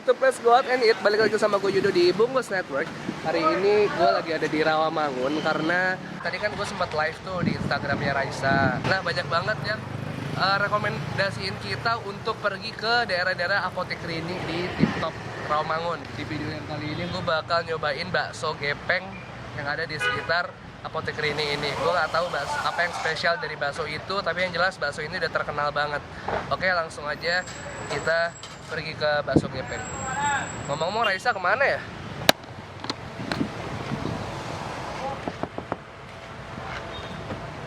YouTube Let's Go Out and Eat. Balik lagi sama gue Yudo di Bungkus Network. Hari ini gue lagi ada di Rawamangun karena tadi kan gue sempat live tuh di Instagramnya Raisa. Nah banyak banget yang rekomendasiin kita untuk pergi ke daerah-daerah apotek Rini di TikTok Rawamangun. Di video yang kali ini gue bakal nyobain bakso gepeng yang ada di sekitar apotek Rini ini. Gue nggak tahu apa yang spesial dari bakso itu, tapi yang jelas bakso ini udah terkenal banget. Oke, langsung aja kita pergi ke bakso gepeng. Ngomong-ngomong, Raisa kemana ya?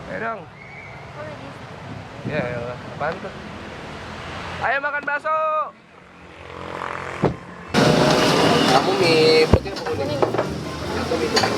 Ayo dong. Ya elah, apaan tuh? Ayo makan bakso. Kamu mie putih apa kuning? Aku mie putih.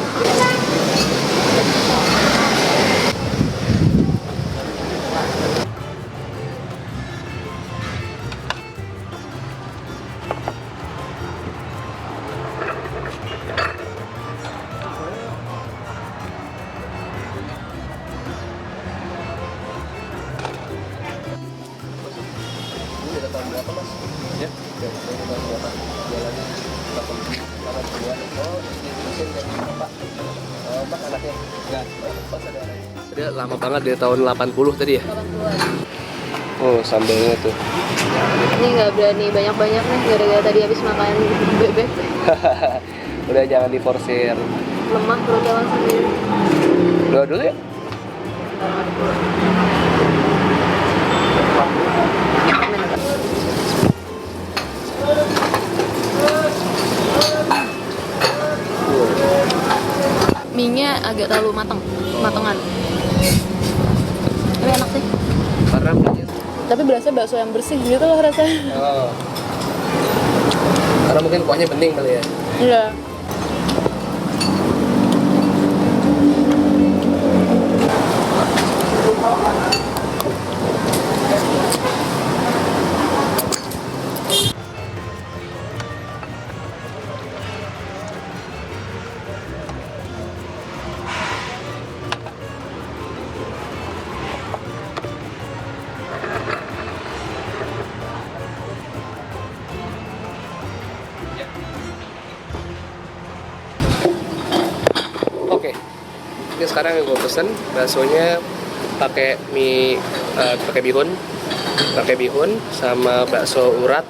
Tahun berapa mas? Ya, tahun berapa? Jalan 82. Oh, di mesin dari bapak. Mas anaknya? Enggak. Pas ada anaknya. Dia lama banget dari tahun 80 tadi ya? 80-an. Oh, sambelnya tuh. Ini nggak berani banyak-banyak nih gara-gara tadi habis makan bebek. Udah jangan diforsir. Lemah perutnya langsung sendiri. Doa dulu ya. Mie-nya agak terlalu matengan. Tapi enak sih. Karena Tapi berasa bakso yang bersih gitu loh rasanya. oh. Karena mungkin kuahnya bening kali ya. Iya. Oke. Ini sekarang yang gue pesen baksonya pakai mie pakai bihun sama bakso urat.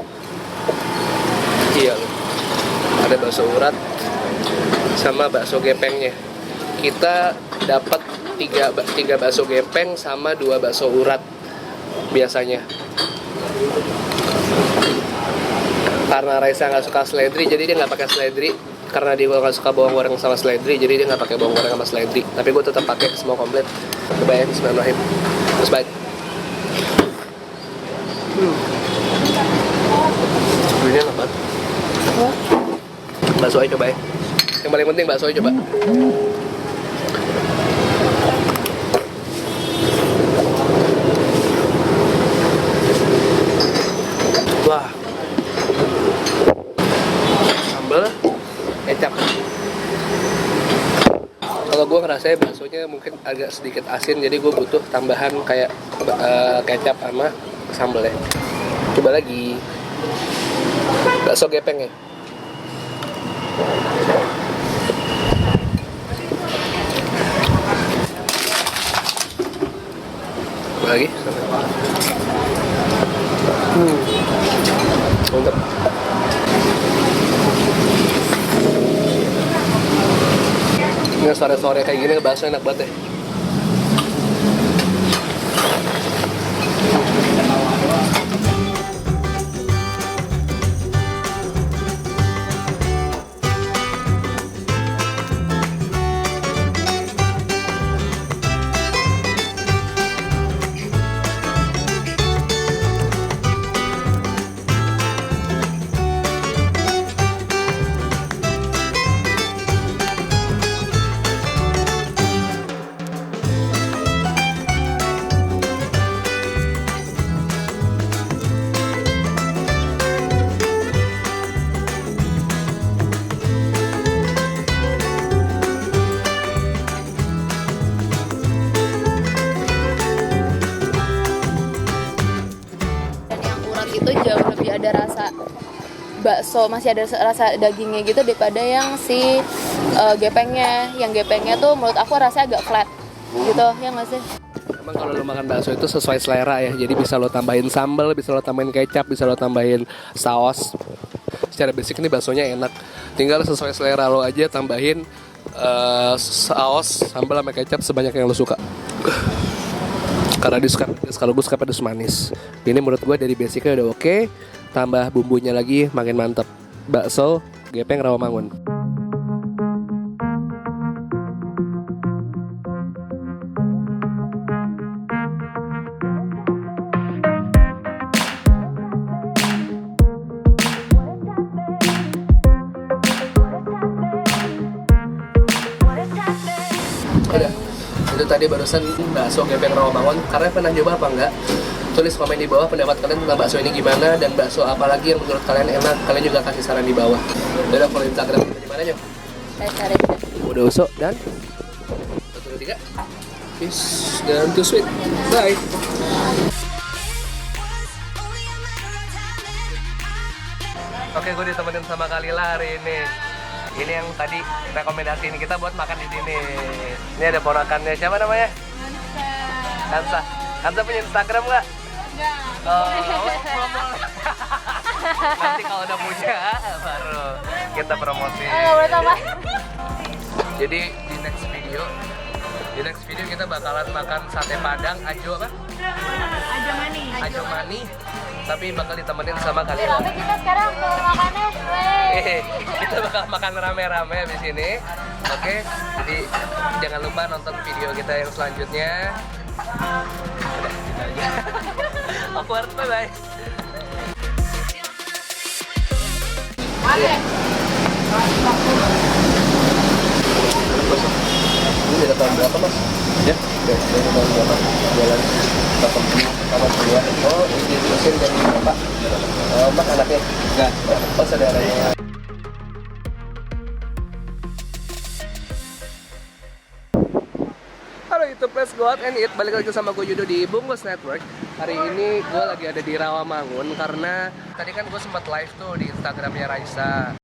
Iya loh. Ada bakso urat sama bakso gepengnya. Kita dapat 3 bakso gepeng sama 2 bakso urat biasanya. Karena Raisa nggak suka seledri, jadi dia nggak pakai seledri. Karena dia nggak suka bawang goreng sama seledri, jadi dia nggak pakai bawang goreng sama seledri. Tapi gue tetap pakai semua komplit. Coba ya, bismillahirrahmanirrahim. Terus baik. Ini enak banget. Bakso aja coba ya. Yang paling penting bakso aja coba. Wah. Sambal, kecap. Kalau gue ngerasain baksonya mungkin agak sedikit asin, jadi gue butuh tambahan kayak kecap sama sambal ya. Coba lagi bakso gepeng ya. Coba lagi. Mantap. Ini sore-sore kayak gini bakso enak banget ya. bakso masih ada rasa dagingnya gitu daripada yang si gepengnya. Yang gepengnya tuh menurut aku rasanya agak flat gitu, ya nggak sih? Emang kalau lo makan bakso itu sesuai selera ya. Jadi bisa lo tambahin sambal, bisa lo tambahin kecap, bisa lo tambahin saus. Secara basic ini baksonya enak. Tinggal sesuai selera lo aja tambahin saus, sambal sama kecap sebanyak yang lo suka. Karena dia suka pedas, kalau gue suka pedas manis. Ini menurut gue dari basicnya udah oke. Tambah bumbunya lagi makin mantep. Bakso Gepeng Rawamangun. Udah, itu tadi barusan bakso Gepeng Rawamangun. Karena pernah coba apa enggak? Tulis komen di bawah pendapat kalian tentang bakso ini gimana dan bakso apa lagi yang menurut kalian enak. Kalian juga kasih saran di bawah. Udah, follow Instagram kita di mana aja? Saya cari Udah usuk dan 1, 2, 3. Peace dan too sweet. Bye. Oke, gue ditemenin sama Kalila hari ini. Ini yang tadi rekomendasiin kita buat makan di sini. Ini ada ponakannya. Siapa namanya? Hansa. Hansa punya Instagram nggak? enggak. Oh, nanti kalau udah punya baru kita promosi. Boleh tambah. Jadi di next video kita bakalan makan sate Padang Ajo apa? Ajo Mani. Tapi bakal ditemenin sama Kalila. Tapi kita sekarang mau makannya, Kita bakal makan rame-rame di sini. Oke, jadi jangan lupa nonton video kita yang selanjutnya. Udah, gitu aja. Awkward, bye-bye. Ini dari tahun berapa, Mas? Ya, dari tahun berapa? Jualan kapan kuliah? Oh, ini mesin dari Bapak. Mas anaknya? Enggak. Oh, saudaranya. Halo YouTube, let's go out and eat. Balik lagi sama gue Yudo di Bungkus Network. Hari ini gue lagi ada di Rawamangun karena tadi kan gue sempat live tuh di Instagramnya Raisa.